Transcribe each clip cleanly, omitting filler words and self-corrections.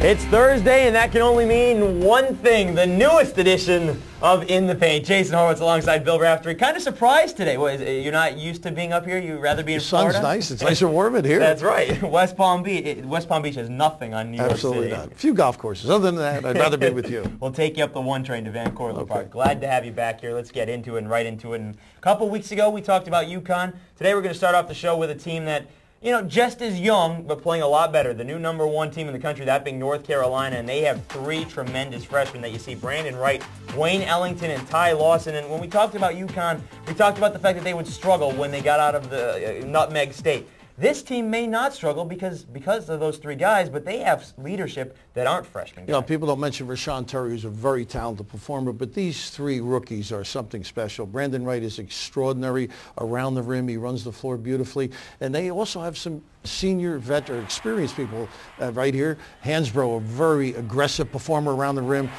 It's Thursday, and that can only mean one thing, the newest edition of In the Paint. Jason Horowitz alongside Bill Raftery. Kind of surprised today. What, you're not used to being up here? You'd rather be in Florida? The sun's nice. It's nice and warm in here. That's right. West Palm Beach has nothing on New York City. Absolutely not. A few golf courses. Other than that, I'd rather be with you. We'll take you up the one train to Van Cortlandt Park. Glad to have you back here. Let's get into it and right into it. And a couple weeks ago, we talked about UConn. Today, we're going to start off the show with a team that, you know, just as young, but playing a lot better. The new #1 team in the country, that being North Carolina, and they have three tremendous freshmen that you see: Brandon Wright, Wayne Ellington, and Ty Lawson. And when we talked about UConn, we talked about the fact that they would struggle when they got out of the Nutmeg State. This team may not struggle because of those three guys, but they have leadership that aren't freshmen guys. You know, people don't mention Rashawn Terry, who's a very talented performer, but these three rookies are something special. Brandon Wright is extraordinary around the rim. He runs the floor beautifully. And they also have some senior veteran experienced people right here. Hansbrough, a very aggressive performer around the rim.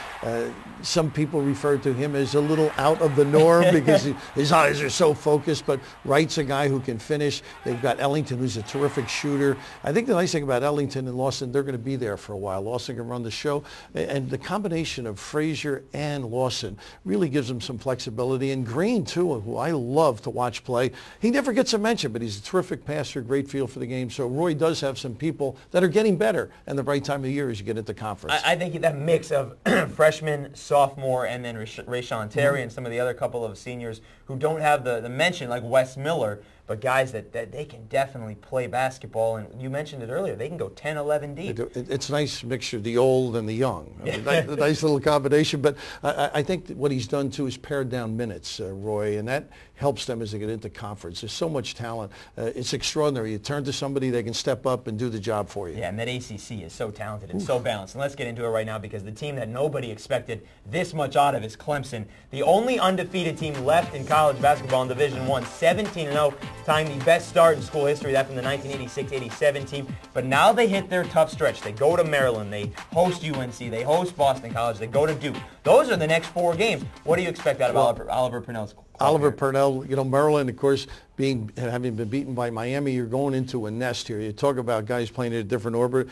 Some people refer to him as a little out of the norm because his eyes are so focused, but Wright's a guy who can finish. They've got Ellington, who's a terrific shooter. I think the nice thing about Ellington and Lawson, they're going to be there for a while. Lawson can run the show, and the combination of Frazier and Lawson really gives them some flexibility. And Green, too, who I love to watch play. He never gets a mention, but he's a terrific passer, great feel for the game. So Roy does have some people that are getting better, and the right time of the year as you get into conference. I think that mix of freshman, sophomore, and then Rashawn Terry and some of the other couple of seniors who don't have the mention, like Wes Miller, but guys that they can definitely play basketball. And you mentioned it earlier, they can go 10, 11 deep. It's a nice mixture, the old and the young. I mean, a nice little combination. But I think that what he's done, too, is pared down minutes, Roy, and that helps them as they get into conference. There's so much talent. It's extraordinary. You turn to somebody, they can step up and do the job for you. Yeah, and that ACC is so talented and so balanced. And let's get into it right now because the team that nobody expected this much out of is Clemson. The only undefeated team left in college basketball in Division I, 17-0, tying the best start in school history, that from the 1986-87 team. But now they hit their tough stretch. They go to Maryland, they host UNC, they host Boston College, they go to Duke. Those are the next 4 games. What do you expect out of Oliver Purnell's? Oliver Purnell, you know, Maryland, of course, having been beaten by Miami, you're going into a nest here. You talk about guys playing in a different orbit.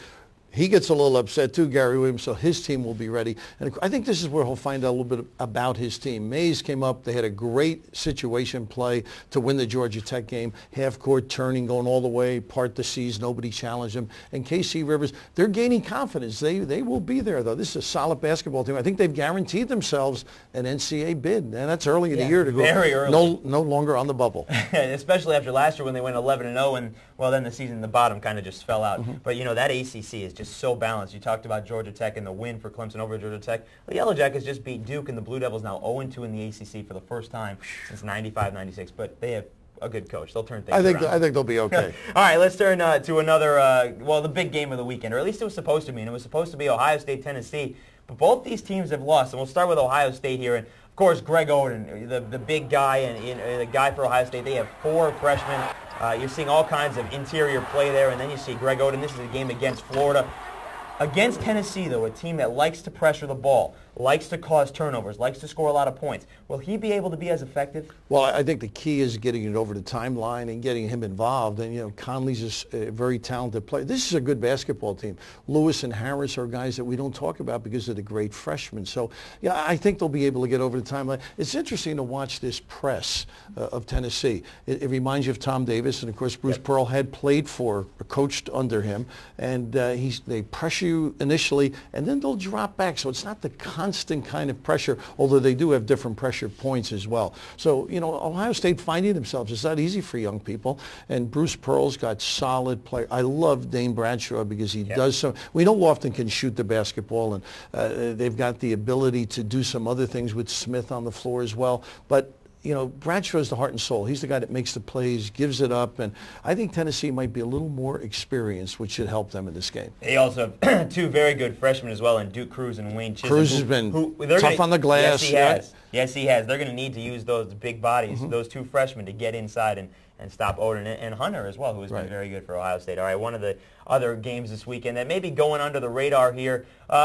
He gets a little upset too, Gary Williams, so his team will be ready. And I think this is where he'll find out a little bit about his team. Mays came up. They had a great situation play to win the Georgia Tech game. Half-court turning, going all the way, part the seas. Nobody challenged them. And KC Rivers, they're gaining confidence. They will be there, though. This is a solid basketball team. I think they've guaranteed themselves an NCAA bid. And that's early in the year to go. Very early. No longer on the bubble. Especially after last year when they went 11-0, and, well, then the season, the bottom kind of just fell out. But, you know, that ACC is just so balanced. You talked about Georgia Tech and the win for Clemson over Georgia Tech. The Yellow Jackets just beat Duke, and the Blue Devils now 0-2 in the ACC for the first time since 95-96. But they have a good coach. They'll turn things around. I think they'll be okay. All right, let's turn to another, the big game of the weekend, or at least it was supposed to be, and it was supposed to be Ohio State-Tennessee. But both these teams have lost, and we'll start with Ohio State here. And of course, Greg Oden, the big guy, and the guy for Ohio State. They have 4 freshmen. You're seeing all kinds of interior play there, and then you see Greg Oden. This is a game against Florida. Against Tennessee, though, a team that likes to pressure the ball, likes to cause turnovers, likes to score a lot of points, will he be able to be as effective? Well, I think the key is getting it over the timeline and getting him involved. And, you know, Conley's a very talented player. This is a good basketball team. Lewis and Harris are guys that we don't talk about because of the great freshmen. So, yeah, I think they'll be able to get over the timeline. It's interesting to watch this press of Tennessee. It reminds you of Tom Davis. And, of course, Bruce Pearl had played for, coached under him. And they pressure you initially, and then they'll drop back. So it's not the constant kind of pressure, although they do have different pressure points as well. So, you know, Ohio State finding themselves, it's not easy for young people. And Bruce Pearl's got solid play. I love Dane Bradshaw because he does so. We know Lofton can shoot the basketball, and they've got the ability to do some other things with Smith on the floor as well. But you know, Bradshaw's the heart and soul. He's the guy that makes the plays, gives it up, and I think Tennessee might be a little more experienced, which should help them in this game. They also have 2 very good freshmen as well, in Duke Cruz and Wayne Chisholm. Cruz has been tough on the glass. Yes, he has. Yes, he has. They're going to need to use those big bodies, those 2 freshmen, to get inside and and stop Odin and Hunter as well, who has been very good for Ohio State. All right, one of the other games this weekend that may be going under the radar here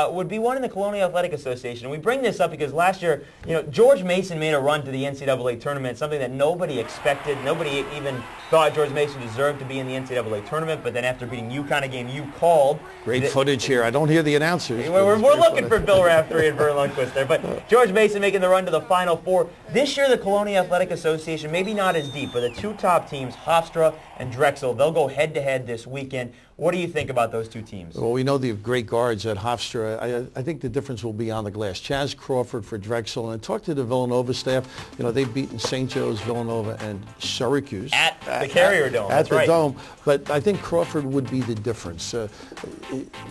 would be one in the Colonial Athletic Association. We bring this up because last year, George Mason made a run to the NCAA tournament, something that nobody expected. Nobody even thought George Mason deserved to be in the NCAA tournament, but then after beating UConn, a game you called. Great footage here. I don't hear the announcers. We're looking for Bill Raftery and Vern Lundquist there, but George Mason making the run to the Final Four. This year, the Colonial Athletic Association, maybe not as deep, but the two top teams, Hofstra and Drexel, they'll go head-to-head this weekend. What do you think about those two teams? Well, we know the great guards at Hofstra. I think the difference will be on the glass. Chaz Crawford for Drexel. And I talked to the Villanova staff. They've beaten St. Joe's, Villanova, and Syracuse. At the Carrier Dome. At the Dome. But I think Crawford would be the difference.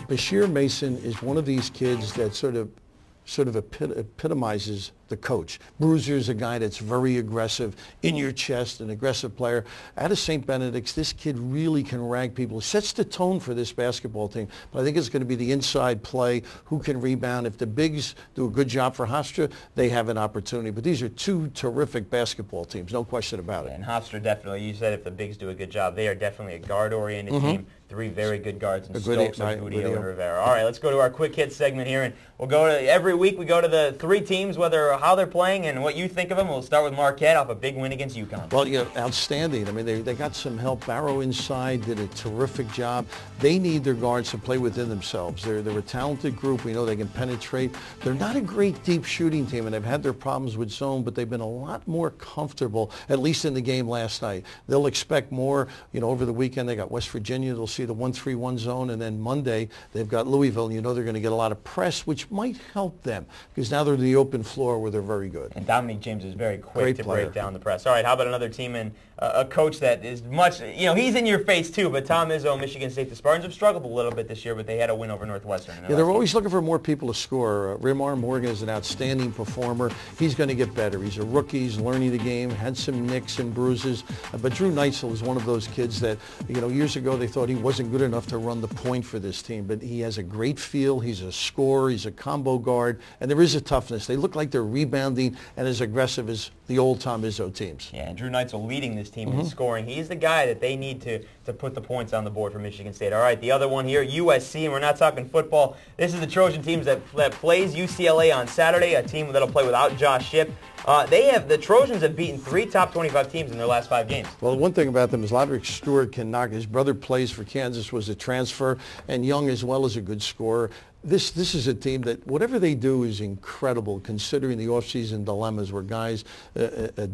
Bashir Mason is one of these kids that sort of epitomizes the coach. Bruiser's a guy that's very aggressive, in your chest, an aggressive player. Out of St. Benedict's, this kid really can rag people. He sets the tone for this basketball team. But I think it's going to be the inside play, who can rebound. If the bigs do a good job for Hofstra, they have an opportunity. But these are two terrific basketball teams, no question about it. And Hofstra definitely, you said if the bigs do a good job, they are definitely a guard-oriented team. Three very good guards in Stokes, Agudio, and Rivera. All right, let's go to our quick hit segment here, and we'll go to every week. We go to the three teams, how they're playing and what you think of them. We'll start with Marquette off a big win against UConn. Well, outstanding. I mean, they got some help. Barrow inside did a terrific job. They need their guards to play within themselves. They're a talented group. We know they can penetrate. They're not a great deep shooting team, and they've had their problems with zone, but they've been a lot more comfortable, at least in the game last night. They'll expect more. Over the weekend they got West Virginia. They'll see the 1-3-1 zone, and then Monday they've got Louisville. They're going to get a lot of press, which might help them because now they're in the open floor where they're very good. And Dominique James is very quick to break down the press. All right, how about another team and a coach that is much, he's in your face too, but Tom Izzo, Michigan State. The Spartans have struggled a little bit this year, but they had a win over Northwestern. They're always looking for more people to score. Rimar Morgan is an outstanding performer. He's going to get better. He's a rookie. He's learning the game, had some nicks and bruises. But Drew Neitzel is one of those kids that, years ago they thought he wasn't good enough to run the point for this team, but he has a great feel. He's a scorer. He's a combo guard, and there is a toughness. They look like they're rebounding and as aggressive as the old Tom Izzo teams. Yeah, and Drew Neitzel leading this team in scoring. He's the guy that they need to put the points on the board for Michigan State. All right, the other one here, USC, and we're not talking football. This is the Trojan teams that plays UCLA on Saturday, a team that'll play without Josh Shipp. The Trojans have beaten 3 top 25 teams in their last 5 games. Well, one thing about them is Lodrick Stewart can knock. His brother plays for Kansas, was a transfer, and Young as well is a good scorer. This is a team that whatever they do is incredible considering the offseason dilemmas where guys,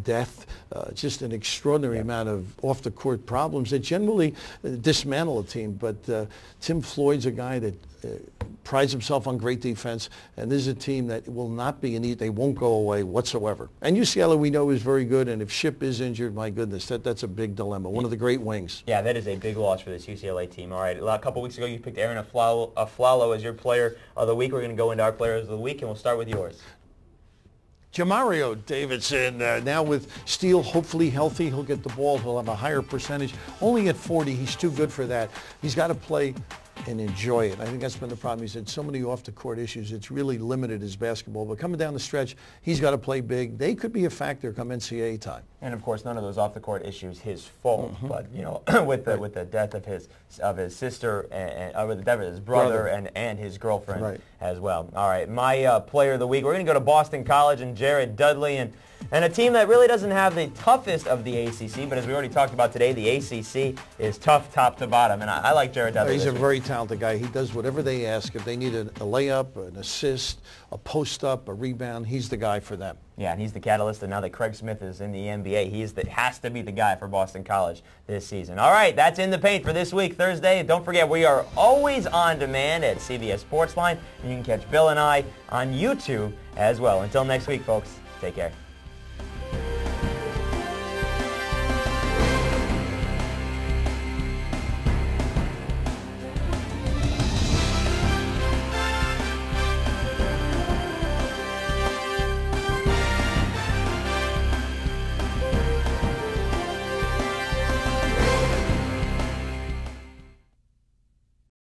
death, just an extraordinary amount of off-the-court problems that generally dismantle a team. But Tim Floyd's a guy that prides himself on great defense, and this is a team that will not be in they won't go away whatsoever. And UCLA we know is very good, and if Shipp is injured, my goodness, that's a big dilemma. One of the great wings. Yeah, that is a big loss for this UCLA team. All right, a couple weeks ago you picked Aaron Aflalo as your player of the week. We're going to go into our players of the week, and we'll start with yours. Jamario Davidson, now with Steele hopefully healthy, he'll get the ball, he'll have a higher percentage. Only at 40, he's too good for that. He's got to play and enjoy it. I think that's been the problem. He's had so many off-the-court issues. It's really limited his basketball. But coming down the stretch, he's got to play big. They could be a factor come NCAA time. And, of course, none of those off-the-court issues his fault. But, with the death of his sister, and with the death of his brother. And his girlfriend as well. All right, my player of the week, we're going to go to Boston College and Jared Dudley. And a team that really doesn't have the toughest of the ACC, but as we already talked about today, the ACC is tough top to bottom, and I like Jared Dudley. He's a very talented guy. He does whatever they ask. If they need a layup, an assist, a post-up, a rebound, he's the guy for them. Yeah, and he's the catalyst, and now that Craig Smith is in the NBA, has to be the guy for Boston College this season. All right, that's In the Paint for this week, Thursday. Don't forget, we are always on demand at CBS Sportsline, and you can catch Bill and I on YouTube as well. Until next week, folks, take care.